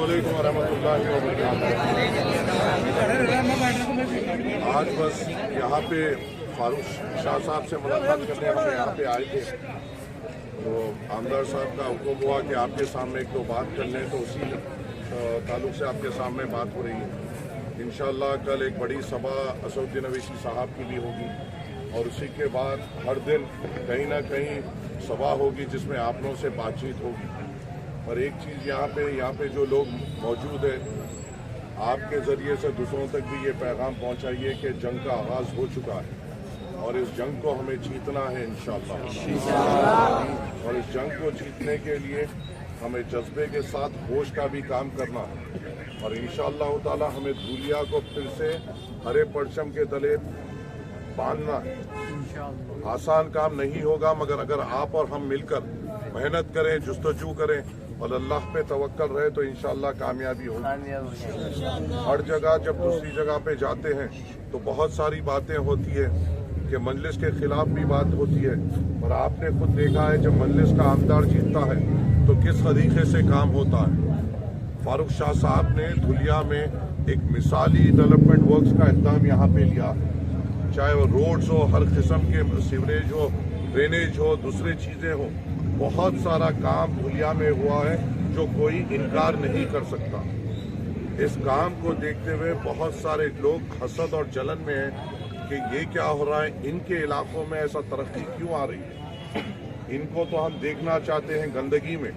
अस्सलामुअलैकुम वरहमतुल्लाहि वबरकातुहू। आज बस यहाँ पे फारूक शाह साहब से मुलाकात करने हम यहाँ पे आए थे, तो आमदार साहब का हुक्म हुआ कि आपके सामने एक दो बात कर लें, तो उसी ताल्लुक से आपके सामने बात हो रही है। इंशाअल्लाह कल एक बड़ी सभा असदुद्दीन अवैसी साहब की भी होगी, और उसी के बाद हर दिन कहीं ना कहीं सभा होगी जिसमें आप लोगों से बातचीत होगी। और एक चीज़ यहाँ पे जो लोग मौजूद है, आपके ज़रिए से दूसरों तक भी ये पैगाम पहुँचाइए कि जंग का आगाज़ हो चुका है और इस जंग को हमें जीतना है इंशाअल्लाह। और इस जंग को जीतने के लिए हमें जज्बे के साथ होश का भी काम करना है, और इंशाअल्लाह ताला हमें धूलिया को फिर से हरे परचम के तले बांधना है। आसान काम नहीं होगा, मगर अगर आप और हम मिलकर मेहनत करें, जुस्तजू करें और अल्लाह पे तवक्कल रहे तो इंशाअल्लाह कामयाबी होगी। हर जगह जब दूसरी जगह पे जाते हैं तो बहुत सारी बातें होती है कि मजलिस के खिलाफ भी बात होती है, और आपने खुद देखा है जब मजलिस का आमदार जीतता है तो किस तरीके से काम होता है। फारूक शाह साहब ने धुलिया में एक मिसाली डेवलपमेंट वर्क्स का इक़दाम यहाँ पे लिया, चाहे वो रोड्स हो, हर किस्म के सीवरेज हो, ड्रेनेज हो, दूसरी चीज़ें हो, बहुत सारा काम धुलिया में हुआ है जो कोई इनकार नहीं कर सकता। इस काम को देखते हुए बहुत सारे लोग हसद और जलन में हैं कि ये क्या हो रहा है, इनके इलाकों में ऐसा तरक्की क्यों आ रही है। इनको तो हम देखना चाहते हैं गंदगी में,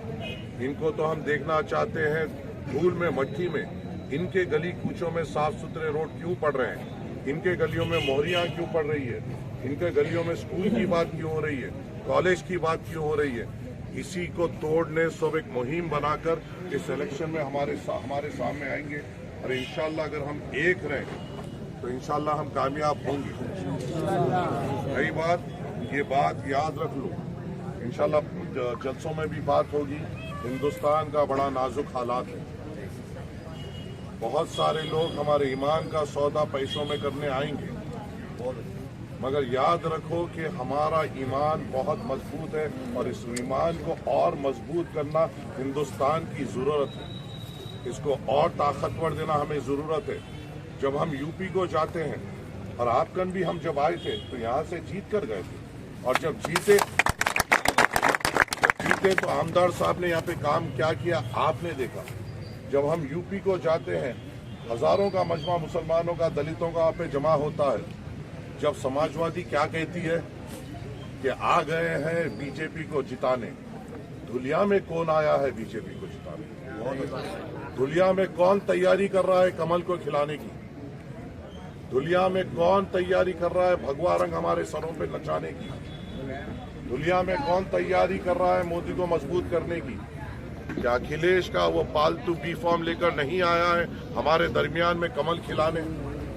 इनको तो हम देखना चाहते हैं धूल में, मट्टी में। इनके गली कूचों में साफ सुथरे रोड क्यों पड़ रहे हैं, इनके गलियों में मोहरियाँ क्यों पड़ रही है, इनके गलियों में स्कूल की बात क्यों हो रही है, कॉलेज की बात क्यों हो रही है। इसी को तोड़ने सब एक मुहिम बनाकर इस इलेक्शन में हमारे सामने आएंगे, और इंशाअल्लाह अगर हम एक रहें तो इंशाअल्लाह हम कामयाब होंगे। नई बात, ये बात याद रख लो, इंशाअल्लाह जलसों में भी बात होगी। हिंदुस्तान का बड़ा नाजुक हालात है, बहुत सारे लोग हमारे ईमान का सौदा पैसों में करने आएंगे, मगर याद रखो कि हमारा ईमान बहुत मजबूत है, और इस ईमान को और मजबूत करना हिंदुस्तान की ज़रूरत है। इसको और ताकतवर देना हमें ज़रूरत है। जब हम यूपी को जाते हैं, और आपकन भी हम जब आए थे तो यहाँ से जीत कर गए थे, और जब जीते तो आमदार साहब ने यहाँ पे काम क्या किया आपने देखा। जब हम यूपी को जाते हैं, हज़ारों का मजमा मुसलमानों का, दलितों का वहाँ पे जमा होता है। जब समाजवादी क्या कहती है कि आ गए हैं बीजेपी को जिताने, धुलिया में कौन आया है बीजेपी को जिताने? धुलिया में कौन तैयारी कर रहा है कमल को खिलाने की? धुलिया में कौन तैयारी कर रहा है भगवा रंग हमारे सरों पे नचाने की? धुलिया में कौन तैयारी कर रहा है मोदी को मजबूत करने की? क्या अखिलेश का वो पालतू बी फॉर्म लेकर नहीं आया है हमारे दरमियान में कमल खिलाने?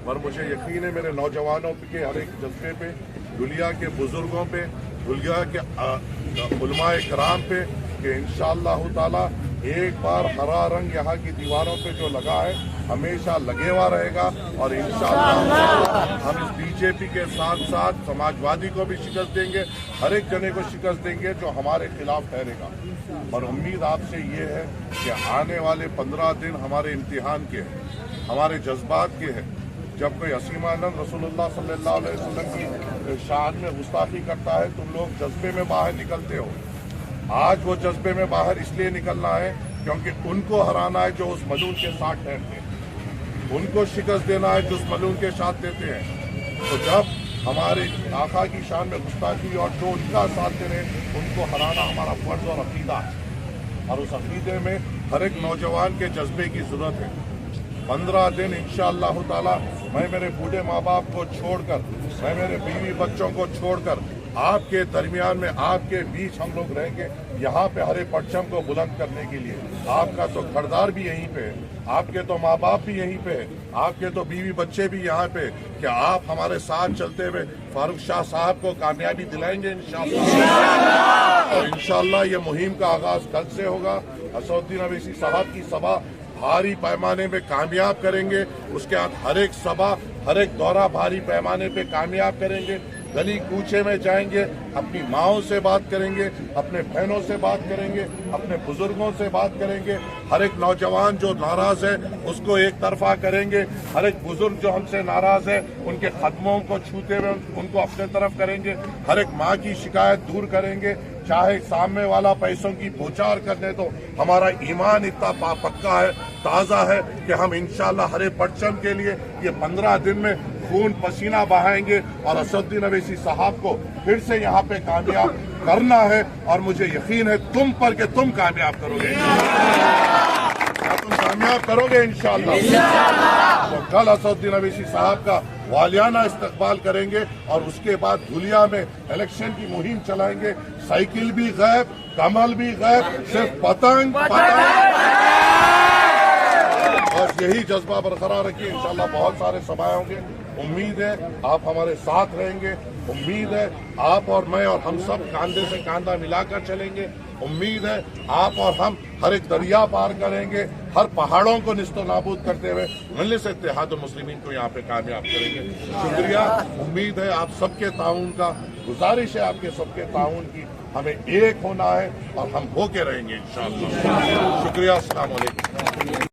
पर मुझे यकीन है मेरे नौजवानों के हर एक जज्बे पे, धुलिया के बुजुर्गों पे, धुलिया के उलमाए कराम पे, कि इंशाअल्लाह ताला एक बार हरा रंग यहाँ की दीवारों पे जो लगा है हमेशा लगे हुआ रहेगा, और इंशाअल्लाह हम इस बीजेपी के साथ साथ समाजवादी को भी शिकस्त देंगे, हर एक जने को शिकस्त देंगे जो हमारे खिलाफ ठहरेगा। और उम्मीद आपसे ये है कि आने वाले 15 दिन हमारे इम्तिहान के हैं, हमारे जज्बात के हैं। जब कोई असीमानंद रसूलुल्लाह सल्लल्लाहु अलैहि वसल्लम की शान में गुस्ताखी करता है, तुम लोग जज्बे में बाहर निकलते हो। आज वो जज्बे में बाहर इसलिए निकलना है क्योंकि उनको हराना है जो उस मलून के साथ ठहरते हैं, उनको शिकस्त देना है जो उस मलून के साथ देते हैं। तो जब हमारे आका की शान में गुस्ताखी और जो उनका साथ दे रहे उनको हराना हमारा फर्ज और अकीदा है, और उस अकीदे में हर एक नौजवान के जज्बे की जरूरत है। 15 दिन इंशाअल्लाह ताला मैं मेरे बूढ़े माँ बाप को छोड़कर, मैं मेरे बीवी बच्चों को छोड़कर आपके दरमियान में, आपके बीच हम लोग रहेंगे, यहाँ पे हरे परचम को बुलंद करने के लिए। आपका तो घरदार भी यहीं पे है, आपके तो माँ बाप भी यहीं पे है, आपके तो बीवी बच्चे भी यहाँ पे, कि आप हमारे साथ चलते हुए फारूक शाह साहब को कामयाबी दिलाएंगे इंशाअल्लाह। और इंशाअल्लाह ये मुहिम का आगाज कल से होगा। असदुद्दीन अवैसी साहब की सभा भारी पैमाने पे कामयाब करेंगे, उसके बाद हर एक सभा, हर एक दौरा भारी पैमाने पे कामयाब करेंगे। गली कूचे में जाएंगे, अपनी माओं से बात करेंगे, अपने बहनों से बात करेंगे, अपने बुजुर्गों से बात करेंगे। हर एक नौजवान जो नाराज है उसको एक तरफा करेंगे, हर एक बुजुर्ग जो हमसे नाराज है उनके कदमों को छूते हुए उनको अपने तरफ करेंगे, हर एक माँ की शिकायत दूर करेंगे। चाहे सामने वाला पैसों की बौछार कर दे तो हमारा ईमान इतना पक्का है, ताज़ा है कि हम इंशाल्लाह हरे परचम के लिए ये 15 दिन में खून पसीना बहाएंगे और असदुद्दीन अवैसी साहब को फिर से यहाँ पे कामयाब करना है। और मुझे यकीन है तुम पर कि तुम कामयाब करोगे, क्या तुम कामयाब करोगे इंशाल्लाह। तो कल असदुद्दीन अवैसी साहब का वालियाना इस्तकबाल करेंगे और उसके बाद धुलिया में इलेक्शन की मुहिम चलाएंगे। साइकिल भी गायब, कमल भी गायब, सिर्फ पतंग बस यही जज्बा बरकरार रखिए। इंशाल्लाह बहुत सारे सभाएं होंगे। उम्मीद है आप हमारे साथ रहेंगे, उम्मीद है आप और मैं और हम सब कांधे से कांधा मिलाकर चलेंगे, उम्मीद है आप और हम हर एक दरिया पार करेंगे, हर पहाड़ों को निस्तो नाबूद करते हुए मजलिस इत्तेहादुल मुस्लिमीन को यहाँ पे कामयाब करेंगे। शुक्रिया, उम्मीद है आप सबके ताउन का, गुजारिश है आपके सबके ताउन की, हमें एक होना है और हम होके रहेंगे इंशाअल्लाह। शुक्रिया, अस्सलाम वालेकुम।